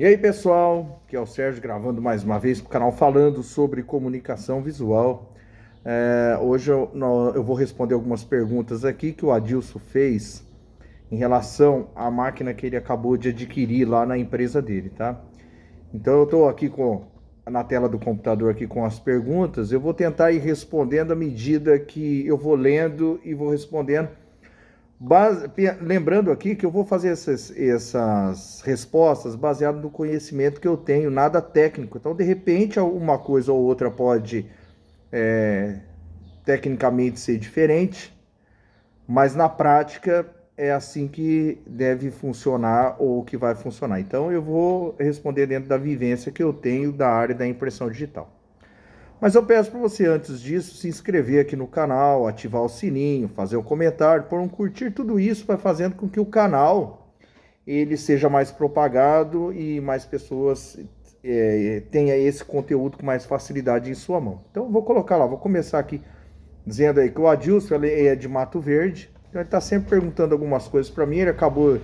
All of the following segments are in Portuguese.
E aí, pessoal, que é o Sérgio gravando mais uma vez para o canal falando sobre comunicação visual. Hoje eu vou responder algumas perguntas aqui que o Adilson fez em relação à máquina que ele acabou de adquirir lá na empresa dele, tá? Então eu estou aqui na tela do computador aqui com as perguntas. Eu vou tentar ir respondendo à medida que eu vou lendo e vou respondendo. Lembrando aqui que eu vou fazer essas respostas baseado no conhecimento que eu tenho, nada técnico. Então, de repente, uma coisa ou outra pode tecnicamente ser diferente, mas na prática é assim que deve funcionar ou que vai funcionar. Então, eu vou responder dentro da vivência que eu tenho da área da impressão digital. Mas eu peço para você, antes disso, se inscrever aqui no canal, ativar o sininho, fazer um comentário, pôr um curtir, tudo isso vai fazendo com que o canal ele seja mais propagado e mais pessoas tenham esse conteúdo com mais facilidade em sua mão. Então eu vou colocar lá, vou começar aqui dizendo aí que o Adilson ele é de Mato Verde, então ele está sempre perguntando algumas coisas para mim, ele acabou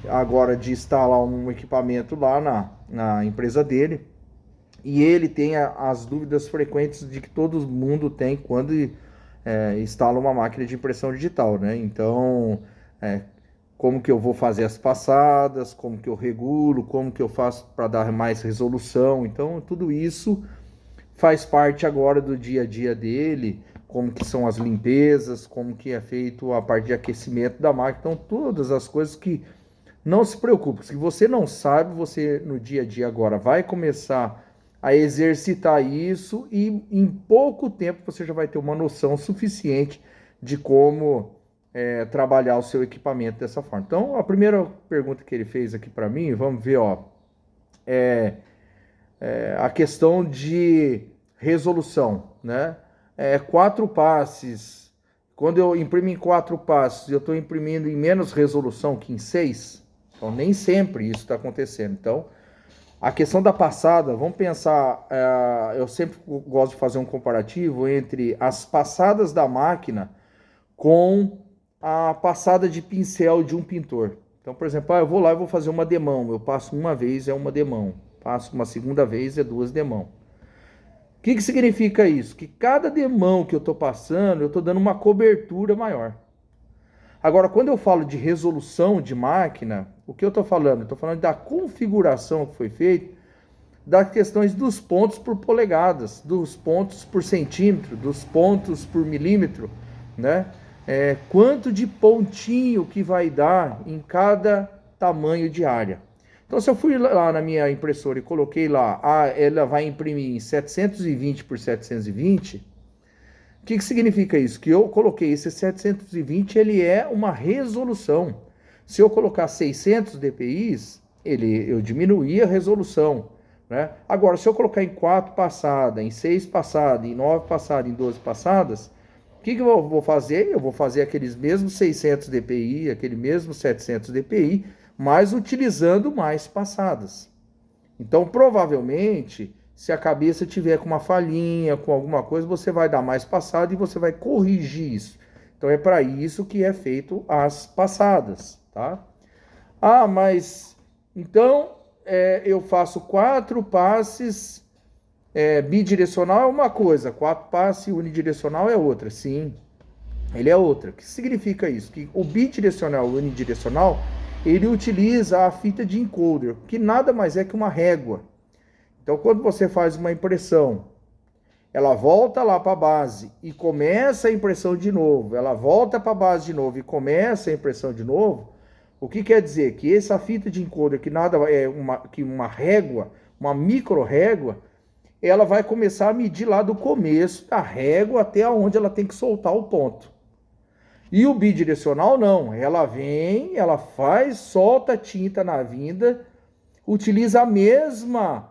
agora de instalar um equipamento lá na empresa dele. E ele tem as dúvidas frequentes de que todo mundo tem quando instala uma máquina de impressão digital, né? Então, como que eu vou fazer as passadas, como que eu regulo, como que eu faço para dar mais resolução. Então, tudo isso faz parte agora do dia a dia dele, como que são as limpezas, como que é feito a parte de aquecimento da máquina. Então, todas as coisas que não se preocupe. Se você não sabe, você no dia a dia agora vai começar a exercitar isso e em pouco tempo você já vai ter uma noção suficiente de como trabalhar o seu equipamento dessa forma. Então, a primeira pergunta que ele fez aqui para mim, vamos ver, ó, a questão de resolução, né? 4 passes. Quando eu imprimo em 4 passos, eu estou imprimindo em menos resolução que em 6. Então, nem sempre isso está acontecendo. Então, a questão da passada, vamos pensar, eu sempre gosto de fazer um comparativo entre as passadas da máquina com a passada de pincel de um pintor. Então, por exemplo, eu vou lá e vou fazer uma demão, eu passo uma vez, é uma demão, passo uma segunda vez, é 2 demão. O que significa isso? Que cada demão que eu estou passando, eu estou dando uma cobertura maior. Agora, quando eu falo de resolução de máquina, o que eu estou falando? Eu estou falando da configuração que foi feita, das questões dos pontos por polegadas, dos pontos por centímetro, dos pontos por milímetro, né? Quanto de pontinho que vai dar em cada tamanho de área. Então, se eu fui lá na minha impressora e coloquei lá, ela vai imprimir em 720 por 720, o que significa isso? Que eu coloquei esse 720, ele é uma resolução. Se eu colocar 600 dpi, eu diminuí a resolução, né? Agora, se eu colocar em 4 passadas, em 6 passadas, em 9 passadas, em 12 passadas, o que eu vou fazer? Eu vou fazer aqueles mesmos 600 dpi, aquele mesmo 700 dpi, mas utilizando mais passadas. Então, provavelmente, se a cabeça tiver com uma falhinha, com alguma coisa, você vai dar mais passada e você vai corrigir isso. Então, é para isso que é feito as passadas, tá? Mas, então, eu faço 4 passes, bidirecional é uma coisa, 4 passes unidirecional é outra. Sim, ele é outra. O que significa isso? Que o bidirecional e unidirecional, ele utiliza a fita de encoder, que nada mais é que uma régua. Então, quando você faz uma impressão, ela volta lá para a base e começa a impressão de novo, ela volta para a base de novo e começa a impressão de novo, o que quer dizer? Que essa fita de encoder, que nada é que uma régua, uma micro régua, ela vai começar a medir lá do começo da régua até onde ela tem que soltar o ponto. E o bidirecional não, ela vem, ela faz, solta a tinta na vinda, utiliza a mesma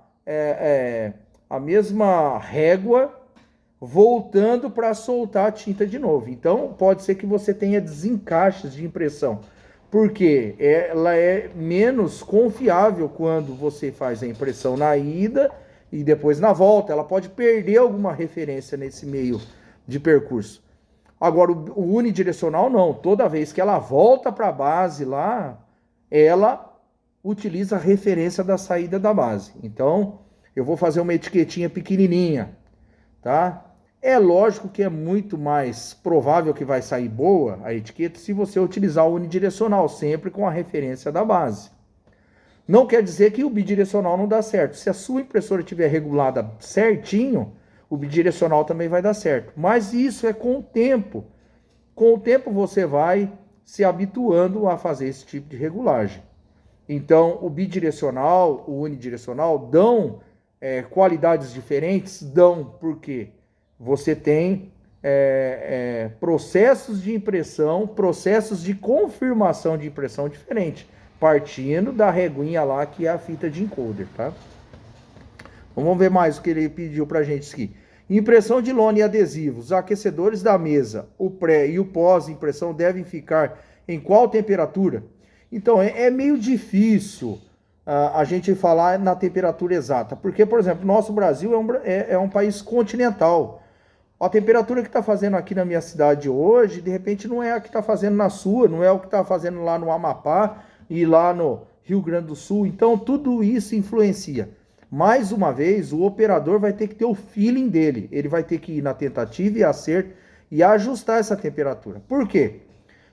régua, voltando para soltar a tinta de novo. Então, pode ser que você tenha desencaixes de impressão, porque ela é menos confiável quando você faz a impressão na ida e depois na volta. Ela pode perder alguma referência nesse meio de percurso. Agora, o unidirecional não. Toda vez que ela volta para a base lá, ela utiliza a referência da saída da base. Então, eu vou fazer uma etiquetinha pequenininha, tá? É lógico que é muito mais provável que vai sair boa a etiqueta se você utilizar o unidirecional, sempre com a referência da base. Não quer dizer que o bidirecional não dá certo. Se a sua impressora estiver regulada certinho, o bidirecional também vai dar certo. Mas isso é com o tempo. Com o tempo você vai se habituando a fazer esse tipo de regulagem. Então, o bidirecional, o unidirecional dão qualidades diferentes? Dão, porque você tem processos de impressão, processos de confirmação de impressão diferentes, partindo da reguinha lá que é a fita de encoder, tá? Vamos ver mais o que ele pediu pra gente aqui. Impressão de lona e adesivos. Os aquecedores da mesa, o pré e o pós-impressão devem ficar em qual temperatura? Então, é meio difícil a gente falar na temperatura exata, porque, por exemplo, nosso Brasil é um país continental. A temperatura que está fazendo aqui na minha cidade hoje, de repente, não é a que está fazendo na sua, não é o que está fazendo lá no Amapá e lá no Rio Grande do Sul. Então, tudo isso influencia. Mais uma vez, o operador vai ter que ter o feeling dele. Ele vai ter que ir na tentativa e acerto e ajustar essa temperatura. Por quê?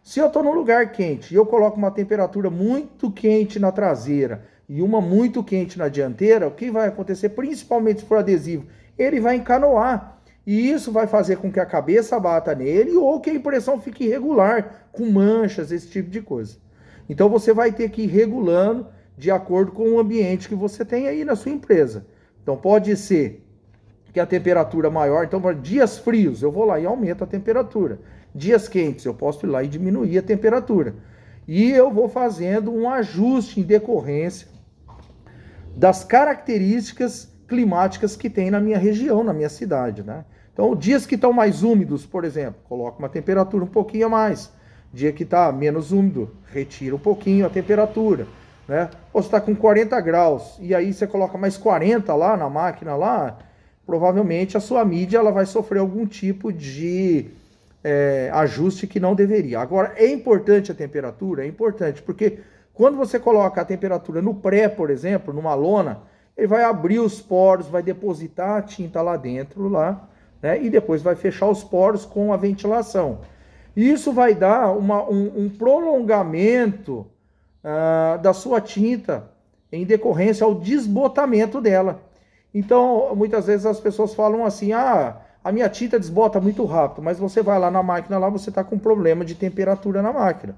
Se eu estou num lugar quente e eu coloco uma temperatura muito quente na traseira e uma muito quente na dianteira, o que vai acontecer, principalmente se for adesivo? Ele vai encanoar. E isso vai fazer com que a cabeça bata nele ou que a impressão fique irregular, com manchas, esse tipo de coisa. Então você vai ter que ir regulando de acordo com o ambiente que você tem aí na sua empresa. Então pode ser que a temperatura maior, então para dias frios eu vou lá e aumento a temperatura. Dias quentes eu posso ir lá e diminuir a temperatura. E eu vou fazendo um ajuste em decorrência das características climáticas que tem na minha região, na minha cidade, né? Então, dias que estão mais úmidos, por exemplo, coloca uma temperatura um pouquinho a mais. Dia que está menos úmido, retira um pouquinho a temperatura, né? Ou você está com 40 graus e aí você coloca mais 40 lá na máquina lá, provavelmente a sua mídia ela vai sofrer algum tipo de ajuste que não deveria. Agora, é importante a temperatura? É importante, porque quando você coloca a temperatura no pré, por exemplo, numa lona, ele vai abrir os poros, vai depositar a tinta lá dentro, lá, né? E depois vai fechar os poros com a ventilação. Isso vai dar um prolongamento da sua tinta em decorrência ao desbotamento dela. Então, muitas vezes as pessoas falam assim, a minha tinta desbota muito rápido, mas você vai lá na máquina, lá você está com problema de temperatura na máquina.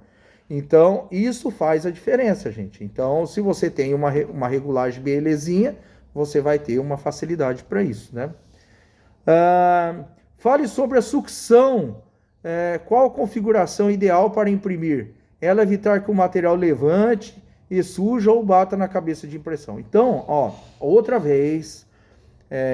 Então, isso faz a diferença, gente. Então, se você tem uma regulagem belezinha, você vai ter uma facilidade para isso, né? Fale sobre a sucção. Qual a configuração ideal para imprimir? Ela evitar que o material levante e suja ou bata na cabeça de impressão. Então, outra vez,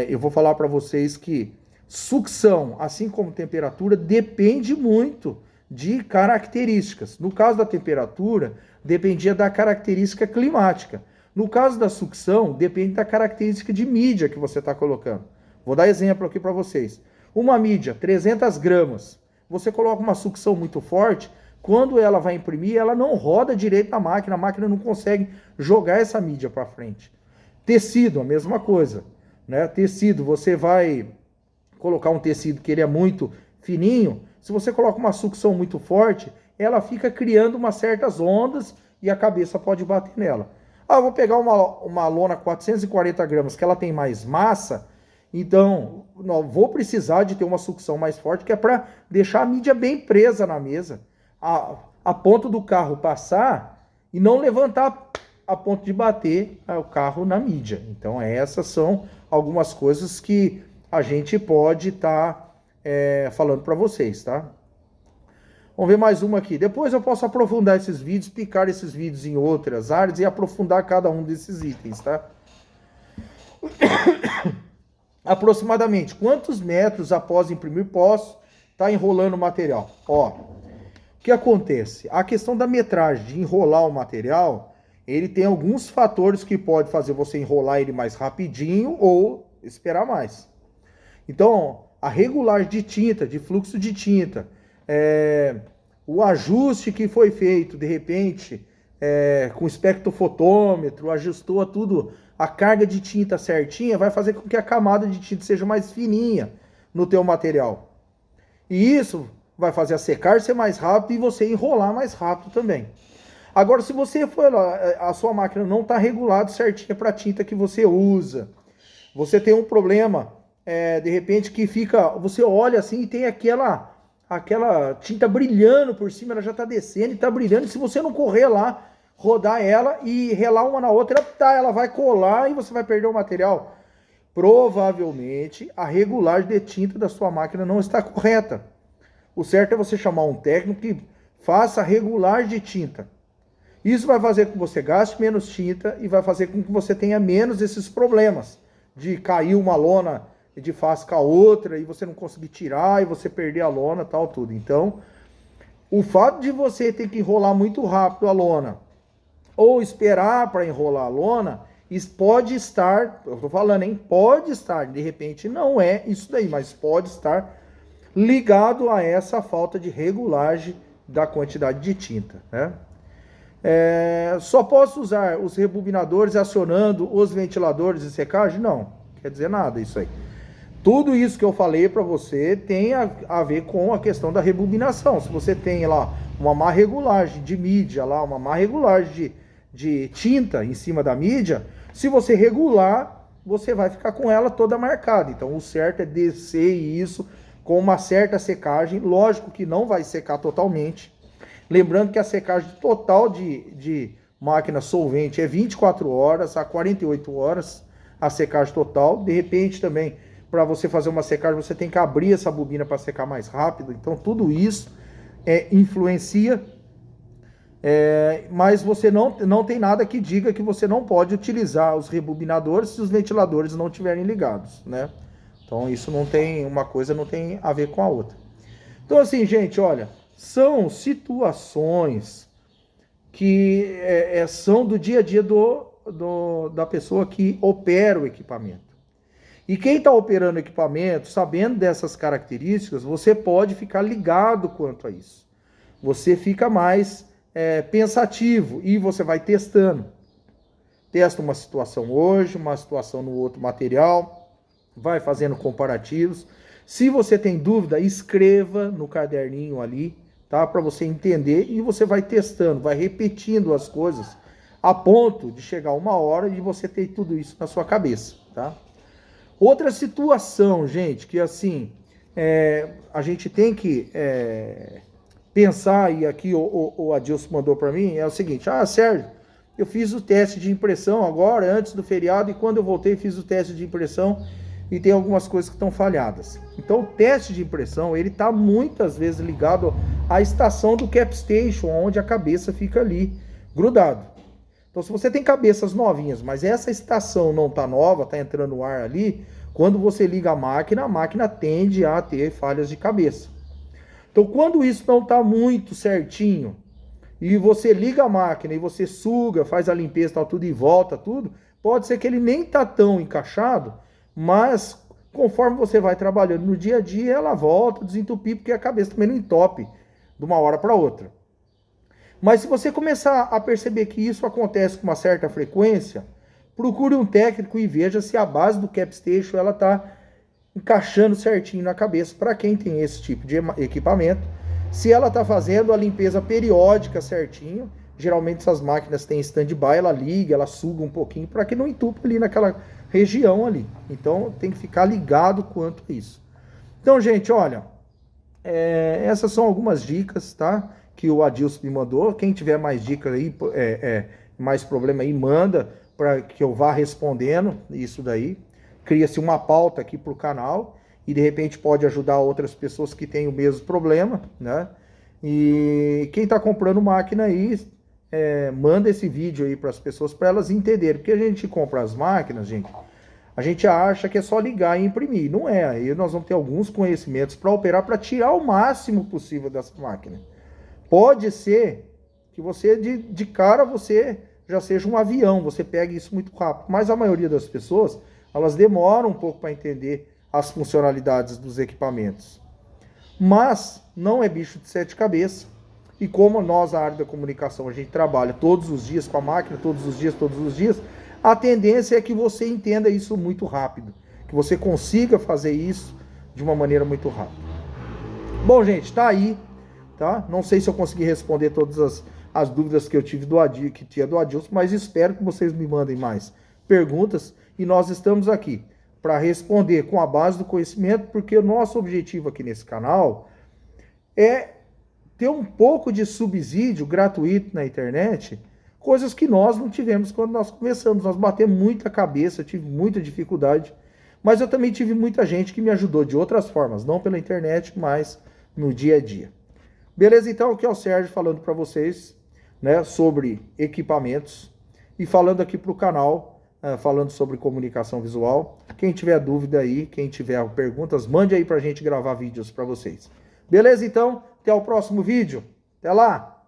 eu vou falar para vocês que sucção, assim como temperatura, depende muito de características. No caso da temperatura, dependia da característica climática. No caso da sucção, depende da característica de mídia que você está colocando. Vou dar exemplo aqui para vocês. Uma mídia, 300 gramas. Você coloca uma sucção muito forte, quando ela vai imprimir, ela não roda direito na máquina, a máquina não consegue jogar essa mídia para frente. Tecido, a mesma coisa, né? Tecido, você vai colocar um tecido que ele é muito fininho, se você coloca uma sucção muito forte, ela fica criando umas certas ondas e a cabeça pode bater nela. Eu vou pegar uma lona 440 gramas, que ela tem mais massa, então vou precisar de ter uma sucção mais forte, que é para deixar a mídia bem presa na mesa, a ponto do carro passar e não levantar a ponto de bater o carro na mídia. Então essas são algumas coisas que a gente pode estar falando para vocês, tá? Vamos ver mais uma aqui. Depois eu posso aprofundar esses vídeos, picar esses vídeos em outras áreas e aprofundar cada um desses itens, tá? Aproximadamente quantos metros após imprimir posso estar enrolando o material? O que acontece? A questão da metragem, de enrolar o material, ele tem alguns fatores que pode fazer você enrolar ele mais rapidinho ou esperar mais. Então, a regulagem de tinta, de fluxo de tinta, o ajuste que foi feito, de repente, com espectrofotômetro, ajustou tudo, a carga de tinta certinha, vai fazer com que a camada de tinta seja mais fininha no teu material. E isso vai fazer a secagem ser mais rápido e você enrolar mais rápido também. Agora, se você for lá, a sua máquina não está regulada certinha para a tinta que você usa, você tem um problema, de repente, que fica, você olha assim e tem aquela tinta brilhando por cima, ela já está descendo e está brilhando, e se você não correr lá, rodar ela e relar uma na outra, ela vai colar e você vai perder o material. Provavelmente a regulagem de tinta da sua máquina não está correta. O certo é você chamar um técnico que faça a regulagem de tinta. Isso vai fazer com que você gaste menos tinta e vai fazer com que você tenha menos esses problemas de cair uma lona de face com a outra e você não conseguir tirar e você perder a lona, tal, tudo. Então, o fato de você ter que enrolar muito rápido a lona ou esperar para enrolar a lona, isso pode estar, eu estou falando, hein? Pode estar, de repente não é isso daí, mas pode estar ligado a essa falta de regulagem da quantidade de tinta, né? Só posso usar os rebobinadores acionando os ventiladores de secagem? Não, quer dizer nada isso aí. Tudo isso que eu falei para você tem a ver com a questão da rebobinação. Se você tem lá uma má regulagem de mídia, lá, uma má regulagem de tinta em cima da mídia, se você regular, você vai ficar com ela toda marcada. Então o certo é descer isso com uma certa secagem. Lógico que não vai secar totalmente. Lembrando que a secagem total de máquina solvente é 24 horas a 48 horas, a secagem total. De repente também, para você fazer uma secagem, você tem que abrir essa bobina para secar mais rápido. Então tudo isso influencia, mas você não tem nada que diga que você não pode utilizar os rebobinadores se os ventiladores não estiverem ligados, né? Então isso não tem, uma coisa não tem a ver com a outra. Então assim, gente, olha, são situações que são do dia a dia da pessoa que opera o equipamento. E quem está operando o equipamento, sabendo dessas características, você pode ficar ligado quanto a isso. Você fica mais pensativo e você vai testando. Testa uma situação hoje, uma situação no outro material, vai fazendo comparativos. Se você tem dúvida, escreva no caderninho ali, tá? Para você entender, e você vai testando, vai repetindo as coisas a ponto de chegar uma hora e você ter tudo isso na sua cabeça, tá? Outra situação, gente, que assim, a gente tem que pensar, e aqui o Adilson mandou para mim, é o seguinte: Sérgio, eu fiz o teste de impressão agora, antes do feriado, e quando eu voltei fiz o teste de impressão e tem algumas coisas que estão falhadas. Então o teste de impressão, ele está muitas vezes ligado à estação do CapStation, onde a cabeça fica ali grudado. Então se você tem cabeças novinhas, mas essa estação não está nova, está entrando no ar ali, quando você liga a máquina tende a ter falhas de cabeça. Então quando isso não está muito certinho, e você liga a máquina e você suga, faz a limpeza, tal, tudo e volta tudo, pode ser que ele nem está tão encaixado, mas conforme você vai trabalhando no dia a dia, ela volta a desentupir, porque a cabeça também não entope de uma hora para outra. Mas se você começar a perceber que isso acontece com uma certa frequência, procure um técnico e veja se a base do CapStation ela está encaixando certinho na cabeça para quem tem esse tipo de equipamento. Se ela está fazendo a limpeza periódica certinho, geralmente essas máquinas têm stand-by, ela liga, ela suga um pouquinho para que não entupa ali naquela região ali. Então tem que ficar ligado quanto a isso. Então, gente, olha, essas são algumas dicas, tá? Que o Adilson me mandou. Quem tiver mais dicas aí, mais problema aí, manda para que eu vá respondendo isso daí. Cria-se uma pauta aqui para o canal e de repente pode ajudar outras pessoas que têm o mesmo problema, né? E quem está comprando máquina aí, manda esse vídeo aí para as pessoas, para elas entenderem. Porque a gente compra as máquinas, gente, a gente acha que é só ligar e imprimir. Não é. Aí nós vamos ter alguns conhecimentos para operar, para tirar o máximo possível dessa máquina. Pode ser que você, de cara, você já seja um avião, você pegue isso muito rápido. Mas a maioria das pessoas, elas demoram um pouco para entender as funcionalidades dos equipamentos. Mas não é bicho de sete cabeças. E como nós, na área da comunicação, a gente trabalha todos os dias com a máquina, todos os dias, a tendência é que você entenda isso muito rápido, que você consiga fazer isso de uma maneira muito rápida. Bom, gente, tá aí, tá? Não sei se eu consegui responder todas as dúvidas que eu tive do Adilson, mas espero que vocês me mandem mais perguntas e nós estamos aqui para responder com a base do conhecimento, porque o nosso objetivo aqui nesse canal é ter um pouco de subsídio gratuito na internet, coisas que nós não tivemos quando nós começamos. Nós batemos muita cabeça, eu tive muita dificuldade, mas eu também tive muita gente que me ajudou de outras formas, não pela internet, mas no dia a dia. Beleza? Então, aqui é o Sérgio falando para vocês, né, sobre equipamentos e falando aqui para o canal, falando sobre comunicação visual. Quem tiver dúvida aí, quem tiver perguntas, mande aí para a gente gravar vídeos para vocês. Beleza? Então, até o próximo vídeo. Até lá!